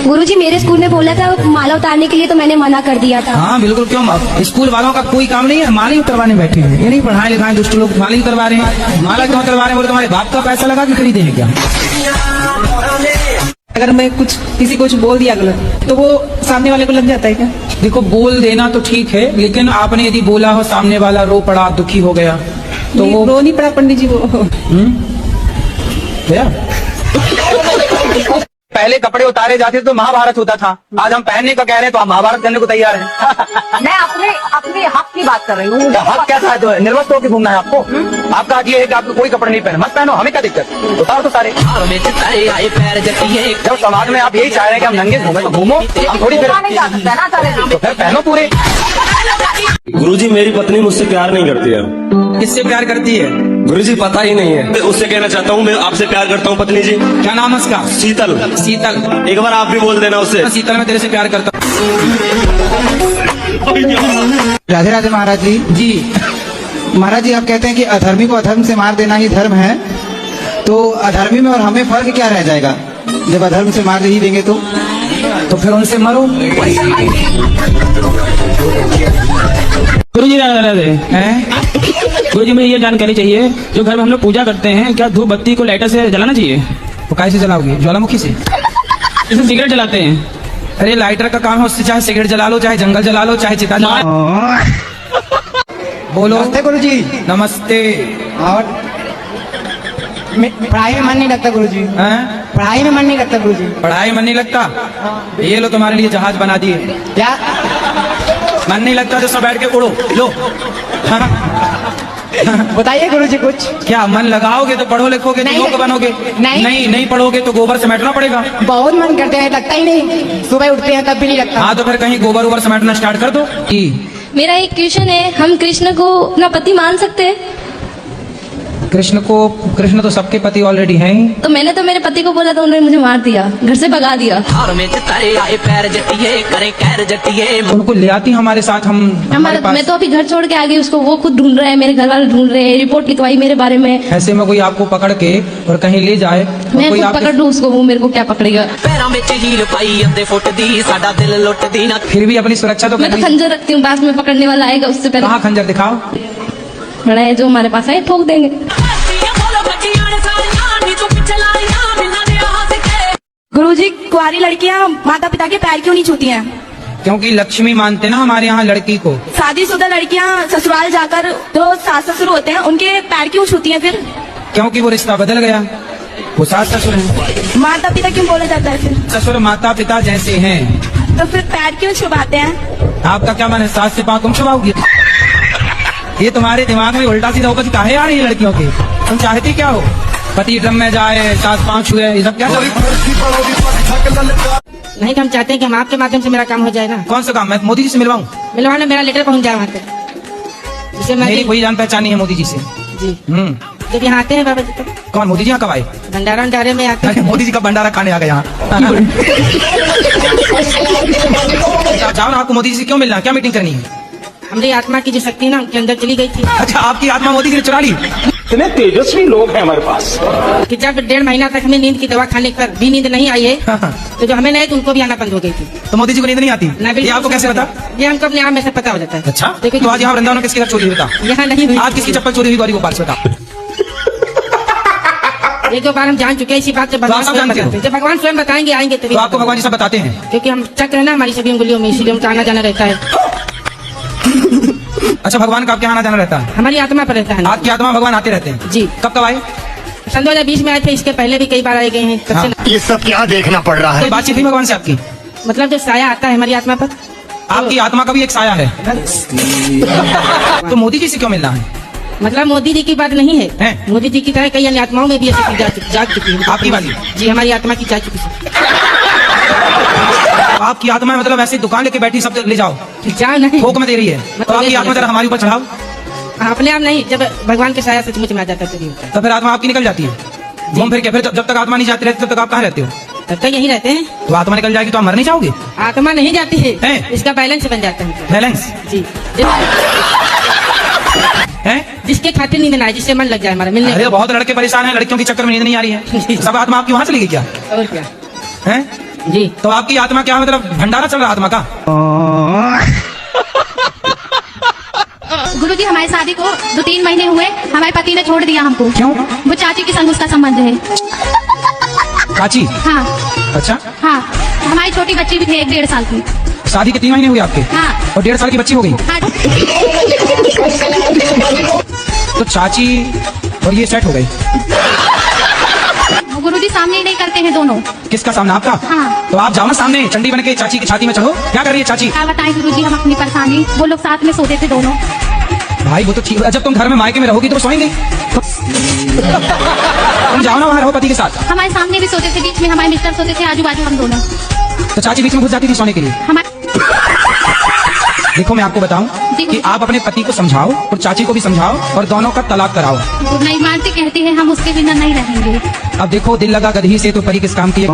गुरुजी मेरे स्कूल में बोला था माला उतारने के लिए, तो मैंने मना कर दिया था। हाँ बिल्कुल, क्यों? स्कूल वालों का कोई काम नहीं है माला ही उतरवाने बैठे हैं। ये नहीं पढ़ाए लिखाए दुष्ट लोग माला ही उतरवा रहे हैं। माला क्यों उतरवा रहे हैं? बोले तुम्हारे बाप का पैसा लगा के खरीदे हैं क्या? अगर मैं किसी को कुछ बोल दिया गलत तो वो सामने वाले को लग जाता है क्या? देखो, बोल देना तो ठीक है, लेकिन आपने यदि बोला हो सामने वाला रो पड़ा, दुखी हो गया, तो वो रो नहीं पड़ा पंडित जी वो। क्या? पहले कपड़े उतारे जाते तो महाभारत होता था, आज हम पहनने का कह रहे हैं तो हम महाभारत करने को तैयार हैं। मैं अपने हक की बात कर रही हूँ। हक क्या था? तो निर्वस्त होकर घूमना है आपको? आपका हक ये है कि आपको कोई कपड़े नहीं पहने, मत पहनो, हमें क्या दिक्कत? उतार तो सारे। जब समाज में आप यही चाह रहे हैं कि हम नंगे घूमे तो घूमो, हम थोड़ी देर नहीं जा सकता ना सारे। तो फिर पहनो पूरे। गुरुजी मेरी पत्नी मुझसे प्यार नहीं करती है। किससे प्यार करती है? गुरुजी पता ही नहीं है। मैं उससे कहना चाहता हूँ मैं आपसे प्यार करता हूँ पत्नी जी। क्या नाम है उसका? शीतल। शीतल। एक बार आप भी बोल देना उससे। शीतल, मैं तेरे से प्यार करता राधे राधे महाराज जी। जी महाराज जी, आप कहते हैं कि अधर्मी को अधर्म से मार देना ही धर्म है, तो अधर्मी में और हमें फर्क क्या रह जाएगा जब अधर्म से मार ही देंगे तो फिर उनसे मरो। गुरुजी राधे राधे हैं? गुरुजी मुझे ये जानकारी चाहिए, जो घर में हम लोग पूजा करते हैं, क्या धूप बत्ती को लाइटर से जलाना चाहिए? तो कैसे जलाओगे? ज्वालामुखी से? जैसे सिगरेट जलाते हैं। अरे लाइटर का काम है, उससे चाहे सिगरेट जला लो, चाहे जंगल जला लो, चाहे चिता जला लो। बोलो। नमस्ते गुरुजी। नमस्ते। और पढ़ाई में मन नहीं लगता गुरुजी। हैं? पढ़ाई में मन नहीं लगता गुरुजी। पढ़ाई मन नहीं लगता? ये लो तुम्हारे लिए जहाज बना दिए। क्या मन नहीं लगता तो सब बैठ के उड़ो, लो। बताइए गुरुजी कुछ। क्या मन लगाओगे तो पढ़ो लिखोगे तो नहीं, योग बनोगे? नहीं। नहीं पढ़ोगे तो गोबर समेटना पड़ेगा। बहुत मन करते हैं, लगता ही नहीं। सुबह उठते हैं तब भी नहीं लगता। हाँ तो फिर कहीं गोबर उबर समेटना स्टार्ट कर दो। मेरा एक क्वेश्चन है, हम कृष्ण को अपना पति मान सकते हैं? कृष्ण तो सबके पति ऑलरेडी हैं ही। तो मैंने तो मेरे पति को बोला था, उन्होंने मुझे मार दिया, घर से भगा दिया। उनको ले आती हमारे साथ, हम हमारे पास। मैं तो अभी घर छोड़ के आ गई उसको, वो खुद ढूंढ रहे हैं, मेरे घर वाले ढूंढ रहे हैं, रिपोर्ट लिखवाई मेरे बारे में। ऐसे में कोई आपको पकड़ के और कहीं ले जाए, मैं कोई खुद आपके- पकड़ लूं उसको, वो मेरे को क्या पकड़ेगा? फिर भी अपनी सुरक्षा तो मैं तो करनी। खंजर रखती हूँ, पास में पकड़ने वाला आएगा उससे पहले। कहाँ खंजर? दिखाओ। बड़ा है जो हमारे पास है, ठोक देंगे। गुरुजी, कुंवारी लड़कियां माता पिता के पैर क्यों नहीं छूती हैं? क्योंकि लक्ष्मी मानते ना हमारे यहाँ लड़की को। शादीशुदा लड़कियां ससुराल जाकर जो सास ससुर होते हैं उनके पैर क्यों छूती हैं फिर? क्योंकि वो रिश्ता बदल गया, वो सास ससुर है। माता पिता क्यों बोला जाता है फिर? ससुर माता पिता जैसे हैं। तो फिर पैर क्यों छुपाते हैं? आपका क्या मन है सास से पाँव तुम छुपाओगी? ये तुम्हारे दिमाग में उल्टा सीधा उपज काहे आ रही है लड़कियों की? तुम चाहती क्या हो? पति ड्रम में जाए, सास पाँव छुए, ये सब क्या? नहीं, हम चाहते हैं कि हम आपके माध्यम से मेरा काम हो जाए ना। कौन सा काम? मैं मोदी जी से मिलवाऊं? मिलवाना, मेरा लेटर पहुंच जाए वहाँ पे, जिसे मैं मेरी कोई जान पहचान नहीं है मोदी जी से। जी जब यहाँ आते हैं बाबा जी तो कौन? मोदी जी यहाँ कब आए? भंडारा में आते अरे हैं। मोदी जी का भंडारा खाने आ गए यहाँ। जाओ ना, आपको मोदी जी से क्यों मिलना है? क्या मीटिंग करनी है? हमारी आत्मा की जो शक्ति ना उनके अंदर चली गई थी। अच्छा, आपकी आत्मा मोदी जी ने चुरा ली? इतने तेजस्वी लोग हैं हमारे पास। कि जब 1.5 महीना तक हमें नींद की दवा खाने पर भी नींद नहीं आई है, तो जो हमें नहीं तो उनको भी आना बंद हो गई थी। तो मोदी जी को नींद नहीं आती? ना, ये आपको कैसे पता? ये हमको अपने आप में से पता हो जाता है। अच्छा, देखिए तो आज यहाँ वृंदावन में किसकी घर चोरी हुई बता? यहाँ नहीं हुई। आज किसकी चप्पल चोरी हुई गौरी गोपाल से बता? एक दो बार हम जान चुके हैं इसी बात से। तो आप सब जानते हो? जब भगवान स्वयं बताएंगे आएंगे तो आपको भगवान जी सब बताते हैं? क्योंकि हम चक्र है ना हमारी सभी उंगलियों में, इसीलिए उनका आना जाना रहता है। अच्छा, भगवान का आपके आना जाना रहता है? हमारी आत्मा पर रहता है। आपकी आत्मा भगवान आते रहते हैं? जी। कब कब आए? सन 2020 में आए थे, इसके पहले भी कई बार आए गए हैं। तब से ये सब क्या देखना पड़ रहा कोई बातचीत हुई भगवान से आपकी? मतलब जो साया आता है हमारी आत्मा पर, आपकी आत्मा का भी एक साया है। तो मोदी जी से क्यों मिलना है? मतलब मोदी जी की बात नहीं है, हैं? मोदी जी की तरह कई अन्य आत्माओं में भी ऐसी चीज जाग चुकी है। आपकी वाली? जी, हमारी आत्मा की जा चुकी है। आपकी आत्मा मतलब ऐसी दुकान लेके बैठी, सब ले जाओ, जाओ नहीं, थोक में दे रही है। तो आपकी आत्मा जरा हमारे ऊपर चढ़ाओ। अपने आप नहीं, जब भगवान के साया सचमुच में आ जाता है तभी होता है। तो फिर आत्मा आपकी निकल जाती है घूम फिर के। फिर जब तक आत्मा नहीं जाती रहती, तब तक आप कहाँ रहते हो? तब तक यही रहते हैं। तो आत्मा निकल जाएगी तो आप मर नहीं जाओगे? आत्मा नहीं जाती है, हैं? इसका बैलेंस बन जाता है। बैलेंस जी, है? जिसके खातिर नींद ना आए, जिससे मन लग जाए हमारा मिलने। अरे बहुत लड़के परेशान हैं, लड़कियों के चक्कर में नींद नहीं आ रही है। सब आत्मा आपकी वहाँ चली गई क्या? और क्या है? जी। तो आपकी आत्मा क्या मतलब भंडारा चल रहा आत्मा का? गुरुजी हमारी शादी को 2-3 महीने हुए, हमारे पति ने छोड़ दिया हमको। क्यों? वो चाची के संग उसका संबंध है। चाची? हाँ अच्छा, हाँ, हमारी छोटी बच्ची भी थी 1-1.5 साल की। शादी के 3 महीने हुए आपके? हाँ। और 1.5 साल की बच्ची हो गई? हाँ। तो चाची और ये सेट हो गए? गुरुजी सामने ही नहीं करते हैं दोनों। किसका सामना? आपका? हाँ। तो आप जाओ ना सामने, चंडी बन के चाची की छाती में चढ़ो। क्या कर रही है चाची? क्या बताएं गुरुजी हम अपनी परेशानी, वो लोग साथ में सोते थे दोनों। भाई वो तो ठीक है, जब तुम घर में मायके में रहोगी तो सोएंगे। तुम जाओ ना वहाँ रहो पति के साथ। हमारे सामने भी सोते थे, बीच में हमारे मिस्टर सोते थे, आजू बाजू हम दोनों। तो चाची बीच में घुस जाती थी सोने के लिए? हमारे देखो मैं आपको बताऊं जी। कि आप अपने पति को समझाओ और चाची को भी समझाओ और दोनों का तलाक कराओ। नहीं मानती, कहती है हम उसके बिना नहीं रहेंगे। अब देखो दिल लगा गधी से तो परी किस काम की है।